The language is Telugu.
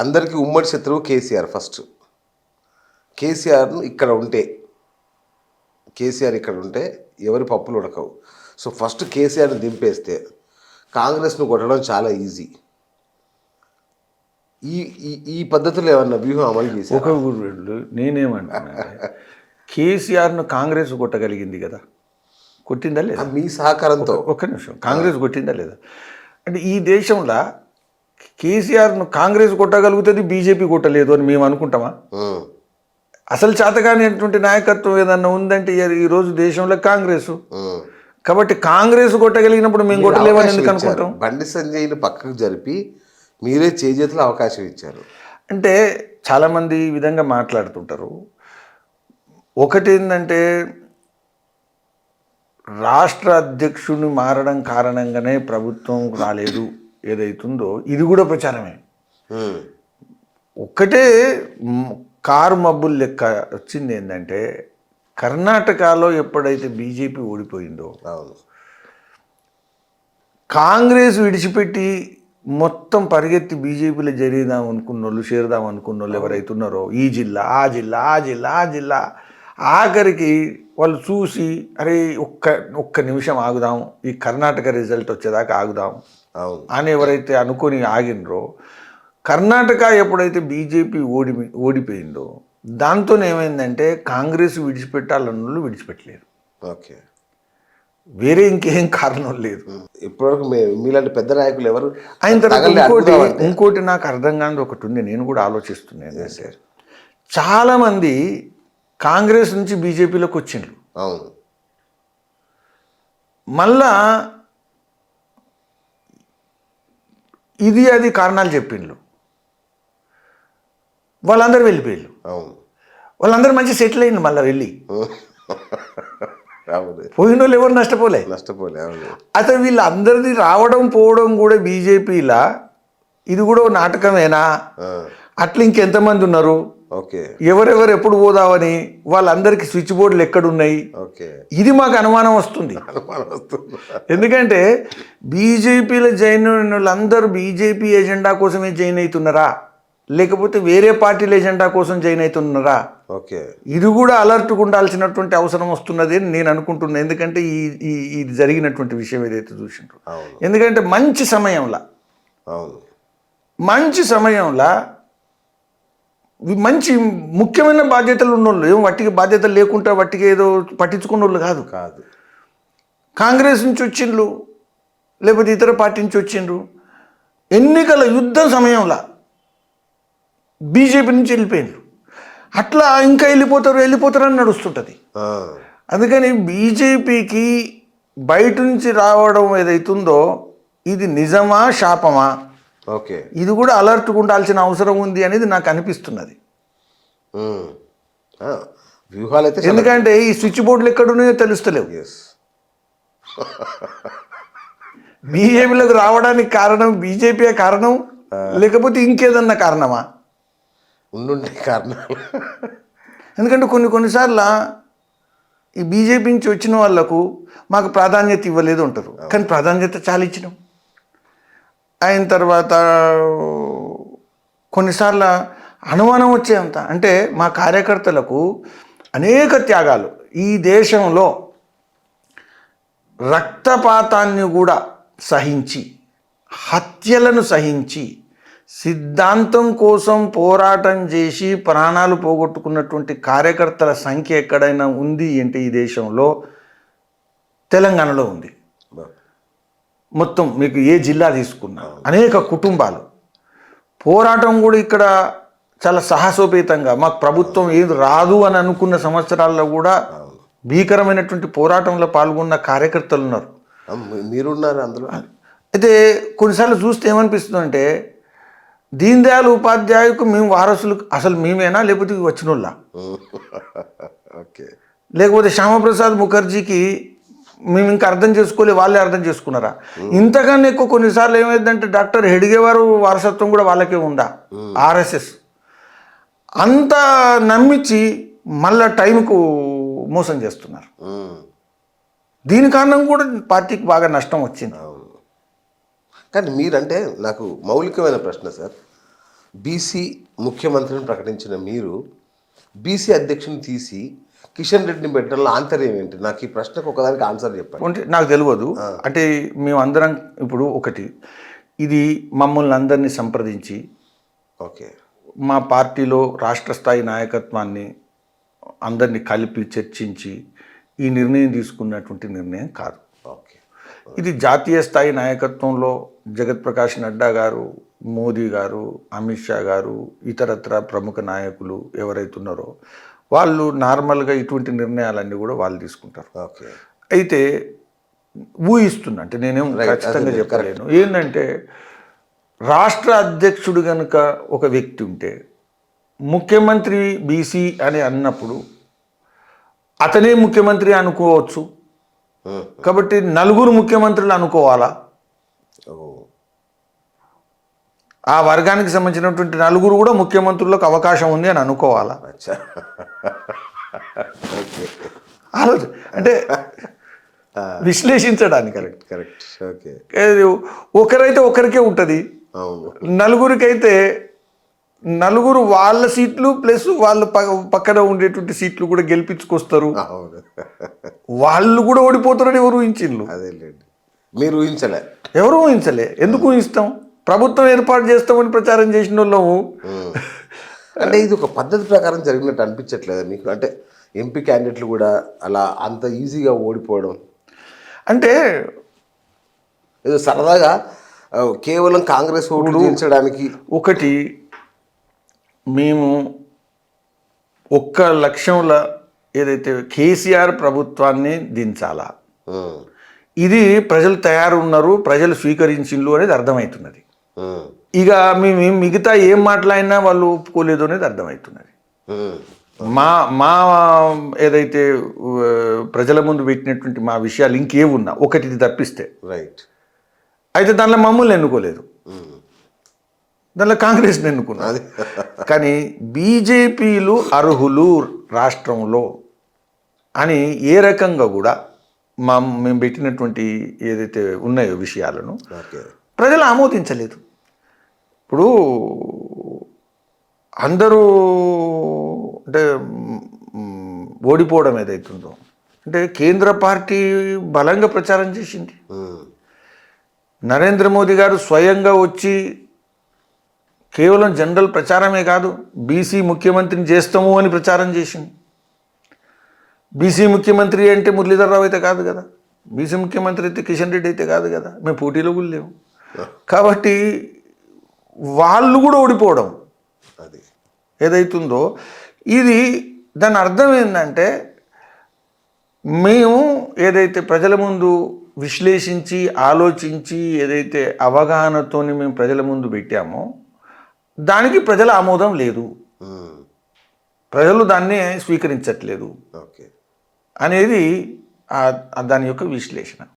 అందరికీ ఉమ్మడి శత్రువు కేసీఆర్ ఫస్ట్. కేసీఆర్‌ను ఇక్కడ ఉంటే, కేసీఆర్ ఇక్కడ ఉంటే ఎవరి పప్పులు ఉడకవు. సో, ఫస్ట్ కేసీఆర్‌ని దింపేస్తే కాంగ్రెస్‌ను కొట్టడం చాలా ఈజీ. ఈ ఈ ఈ పద్ధతిలో ఏమన్నా వ్యూహం అమలు చేశారా? ఒక ఊరు నేనేమంటున్నానంటే కేసీఆర్ను కాంగ్రెస్ కొట్టగలిగింది కదా, కొట్టిందా లేదా? మీ సహకారంతో. ఒక్క నిమిషం, కాంగ్రెస్ కొట్టిందా లేదా అంటే ఈ దేశంలో కేసీఆర్ను కాంగ్రెస్ కొట్టగలుగుతుంది, బీజేపీ కొట్టలేదు అని మేము అనుకుంటామా? అసలు చేతగానేటువంటి నాయకత్వం ఏదన్నా ఉందంటే ఈరోజు దేశంలో కాంగ్రెస్. కాబట్టి కాంగ్రెస్ కొట్టగలిగినప్పుడు మేము కొట్టలేమని ఎందుకు అనుకుంటాం? బండి సంజయ్ని పక్కకు జరిపి మీరే చేతులు అవకాశం ఇచ్చారు. అంటే చాలామంది ఈ విధంగా మాట్లాడుతుంటారు. ఒకటి ఏంటంటే రాష్ట్ర అధ్యక్షుడిని మారడం కారణంగానే ప్రభుత్వం రాలేదు ఏదైతుందో ఇది కూడా ప్రచారమే. ఒక్కటే కారు మబ్బులు లెక్క వచ్చింది ఏంటంటే కర్ణాటకలో ఎప్పుడైతే బీజేపీ ఓడిపోయిందో కాంగ్రెస్ విడిచిపెట్టి మొత్తం పరిగెత్తి బీజేపీలో చేరుదాం అనుకున్న వాళ్ళు, చేరుదాం అనుకున్న వాళ్ళు ఎవరైతే ఉన్నారో ఈ జిల్లా ఆ జిల్లా ఆ జిల్లా ఆ జిల్లా ఆఖరికి వాళ్ళు చూసి అరే ఒక్క నిమిషం ఆగుదాం, ఈ కర్ణాటక రిజల్ట్ వచ్చేదాకా ఆగుదాం అని ఎవరైతే అనుకొని ఆగినరో, కర్ణాటక ఎప్పుడైతే బీజేపీ ఓడిపోయిందో దాంతో ఏమైందంటే కాంగ్రెస్ విడిచిపెట్టాలన్న విడిచిపెట్టలేదు. ఓకే, వేరే ఇంకేం కారణం లేదు. ఇప్పటివరకు మీలాంటి పెద్ద నాయకులు ఎవరు? ఆయన తర్వాత ఇంకోటి నాకు అర్థం కాని ఒకటి ఉంది, నేను కూడా ఆలోచిస్తున్నాను. అంటే చాలామంది కాంగ్రెస్ నుంచి బీజేపీలోకి వచ్చిండ్రు. అవును, మళ్ళా ఇది అది కారణాలు చెప్పిండ్రు, వాళ్ళందరూ వెళ్ళిపోయారు. అవును, వాళ్ళందరూ మంచి సెటిల్ అయ్యిండు. మళ్ళీ వెళ్ళి పోయిన వాళ్ళు ఎవరు నష్టపోలే. అసలు వీళ్ళందరిది రావడం పోవడం కూడా బీజేపీలా ఇది కూడా నాటకమేనా? అట్లా ఇంకెంతమంది ఉన్నారు? ఎవరెవరు ఎప్పుడు పోదామని వాళ్ళందరికీ స్విచ్ బోర్డులు ఎక్కడున్నాయి? ఇది మాకు అనుమానం వస్తుంది. ఎందుకంటే బీజేపీలో జాయిన్ అయిన వాళ్ళందరూ బీజేపీ ఎజెండా కోసమే జాయిన్ అవుతున్నారా, లేకపోతే వేరే పార్టీల ఎజెండా కోసం జాయిన్ అవుతున్నారా? ఇది కూడా అలర్ట్గా ఉండాల్సినటువంటి అవసరం వస్తున్నది అని నేను అనుకుంటున్నాను. ఎందుకంటే ఈ జరిగినటువంటి విషయం ఏదైతే చూసిండ్రు, ఎందుకంటే మంచి సమయంలో మంచి ముఖ్యమైన బాధ్యతలు ఉన్నోళ్ళు, ఏం వట్టికి బాధ్యతలు లేకుండా వట్టికి ఏదో పట్టించుకున్న వాళ్ళు కాదు. కాంగ్రెస్ నుంచి వచ్చిండ్రు, లేకపోతే ఇతర పార్టీ నుంచి వచ్చిండ్రు. ఎన్నికల యుద్ధం సమయంలో బీజేపీ నుంచి వెళ్ళిపోయిండ్రు. అట్లా ఇంకా వెళ్ళిపోతారని నడుస్తుంటుంది. అందుకని బీజేపీకి బయట నుంచి రావడం ఏదైతుందో ఇది నిజమా శాపమా, ఇది కూడా అలర్ట్గా ఉండాల్సిన అవసరం ఉంది అనేది నాకు అనిపిస్తున్నది. ఎందుకంటే ఈ స్విచ్ బోర్డులు ఎక్కడున్నాయో తెలుస్తలేవు. బీజేపీలోకి రావడానికి కారణం బీజేపీ కారణం, లేకపోతే ఇంకేదన్నా కారణమా? ఉండుండే కారణాలు. ఎందుకంటే కొన్నిసార్లు ఈ బీజేపీ నుంచి వచ్చిన వాళ్ళకు మాకు ప్రాధాన్యత ఇవ్వలేదు ఉంటారు, కానీ ప్రాధాన్యత చాలా ఇచ్చినాం. అయిన తర్వాత కొన్నిసార్లు అనుమానం వచ్చేంత అంటే మా కార్యకర్తలకు అనేక త్యాగాలు, ఈ దేశంలో రక్తపాతాన్ని కూడా సహించి, హత్యలను సహించి, సిద్ధాంతం కోసం పోరాటం చేసి ప్రాణాలు పోగొట్టుకున్నటువంటి కార్యకర్తల సంఖ్య ఎక్కడైనా ఉంది అంటే ఈ దేశంలో తెలంగాణలో ఉంది. మొత్తం మీకు ఏ జిల్లా తీసుకున్నా అనేక కుటుంబాలు పోరాటం కూడా ఇక్కడ చాలా సాహసోపేతంగా, మాకు ప్రభుత్వం ఏది రాదు అని అనుకున్న సంవత్సరాల్లో కూడా భీకరమైనటువంటి పోరాటంలో పాల్గొన్న కార్యకర్తలు ఉన్నారు. మీరున్నారు అందులో. అయితే కొన్నిసార్లు చూస్తే ఏమనిపిస్తుంది అంటే దీన్ దయాళ్ ఉపాధ్యాయుకు మేము వారసులు అసలు మేమేనా, లేకపోతే వచ్చిన వాళ్ళ, లేకపోతే శ్యామప్రసాద్ ముఖర్జీకి మేము ఇంకా అర్థం చేసుకోలే, వాళ్ళే అర్థం చేసుకున్నారా? ఇంతకన్నా ఎక్కువ కొన్నిసార్లు ఏమైందంటే డాక్టర్ హెడ్గేవారు వారసత్వం కూడా వాళ్ళకే ఉందా? ఆర్ఎస్ఎస్ అంత నమ్మించి మళ్ళా టైంకు మోసం చేస్తున్నారు. దీని కారణం కూడా పార్టీకి బాగా నష్టం వచ్చింది. కానీ మీరంటే నాకు మౌలికమైన ప్రశ్న సార్, బీసీ ముఖ్యమంత్రిని ప్రకటించిన మీరు బీసీ అధ్యక్షుని తీసి కిషన్ రెడ్డిని పెట్టడంలో ఆంతర్యం ఏంటి? నాకు ఈ ప్రశ్నకు ఒకదానికి ఆన్సర్ చెప్పండి. అంటే నాకు తెలియదు. అంటే మేమందరం ఇప్పుడు ఒకటి, ఇది మమ్మల్ని అందరినీ సంప్రదించి ఓకే, మా పార్టీలో రాష్ట్ర స్థాయి నాయకత్వాన్ని అందరినీ కలిపి చర్చించి ఈ నిర్ణయం తీసుకున్నటువంటి నిర్ణయం కాదు. ఓకే, ఇది జాతీయ స్థాయి నాయకత్వంలో జగత్ ప్రకాష్ నడ్డా గారు, మోదీ గారు, అమిత్ షా గారు, ఇతరత్ర ప్రముఖ నాయకులు ఎవరైతే ఉన్నారో వాళ్ళు నార్మల్గా ఇటువంటి నిర్ణయాలన్నీ కూడా వాళ్ళు తీసుకుంటారు. ఓకే. అయితే ఊహిస్తున్నా, అంటే నేనేం ఖచ్చితంగా చెప్పలేను. ఏంటంటే రాష్ట్ర అధ్యక్షుడు కనుక ఒక వ్యక్తి ఉంటే ముఖ్యమంత్రి బీసీ అని అన్నప్పుడు అతనే ముఖ్యమంత్రి అనుకోవచ్చు. కాబట్టి నలుగురు ముఖ్యమంత్రులు అనుకోవాలా? ఆ వర్గానికి సంబంధించినటువంటి నలుగురు కూడా ముఖ్యమంత్రులకు అవకాశం ఉంది అని అనుకోవాలా? ఆలోచన అంటే విశ్లేషించడానికి. Correct, correct. ఓకే. ఒకరైతే ఒకరికే ఉంటుంది, నలుగురికైతే నలుగురు వాళ్ళ సీట్లు ప్లస్ వాళ్ళ పక్కన ఉండేటువంటి సీట్లు కూడా గెలిపించుకొస్తారు. వాళ్ళు కూడా ఓడిపోతారని ఎవరు ఊహించిండ్రు? అదేలేండి, మీరు ఊహించలే. ఎవరు ఊహించలే. ఎందుకు ఊహిస్తాం? ప్రభుత్వం ఏర్పాటు చేస్తామని ప్రచారం చేసిన వాళ్ళము. అంటే ఇది ఒక పద్ధతి ప్రకారం జరిగినట్టు అనిపించట్లేదా మీకు? అంటే ఎంపీ క్యాండిడేట్లు కూడా అలా అంత ఈజీగా ఓడిపోవడం అంటే ఏదో సరదాగా కేవలం కాంగ్రెస్ ఓట్లు గెలిచడానికి. ఒకటి, మేము ఒక్క లక్ష్యంలో ఏదైతే కేసీఆర్ ప్రభుత్వాన్ని దించాలా, ఇది ప్రజలు తయారున్నారు, ప్రజలు స్వీకరించిండ్రు అనేది అర్థమవుతున్నది. ఇక మేము మిగతా ఏం మాట్లాడినా వాళ్ళు ఒప్పుకోలేదు అనేది అర్థమవుతున్నది. మా ఏదైతే ప్రజల ముందు పెట్టినటువంటి మా విషయాలు ఇంకేమున్నా ఒకటి ఇది తప్పిస్తే రైట్. అయితే దానిలో మమ్మల్ని ఎన్నుకోలేదు, దానిలో కాంగ్రెస్ని ఎన్నుకున్నది. కానీ బీజేపీలు అర్హులు రాష్ట్రంలో అని ఏ రకంగా కూడా మేము పెట్టినటువంటి ఏదైతే ఉన్నాయో విషయాలను ప్రజలు ఆమోదించలేదు. ఇప్పుడు అందరూ అంటే ఓడిపోవడం ఏదైతుందో అంటే కేంద్ర పార్టీ బలంగా ప్రచారం చేసింది. నరేంద్ర మోదీ గారు స్వయంగా వచ్చి కేవలం జనరల్ ప్రచారమే కాదు, బీసీ ముఖ్యమంత్రిని చేస్తాము అని ప్రచారం చేసింది. బీసీ ముఖ్యమంత్రి అంటే మురళీధర్ రావు అయితే కాదు కదా, బీసీ ముఖ్యమంత్రి అయితే కిషన్ రెడ్డి అయితే కాదు కదా, మేము పోటీలో కూడా లేవు. కాబట్టి వాళ్ళు కూడా ఓడిపోవడం అది ఏదైతుందో ఇది దాని అర్థం ఏంటంటే మేము ఏదైతే ప్రజల ముందు విశ్లేషించి ఆలోచించి ఏదైతే అవగాహనతోని మేము ప్రజల ముందు పెట్టామో దానికి ప్రజల ఆమోదం లేదు, ప్రజలు దాన్ని స్వీకరించట్లేదు ఓకే అనేది దాని యొక్క విశ్లేషణ.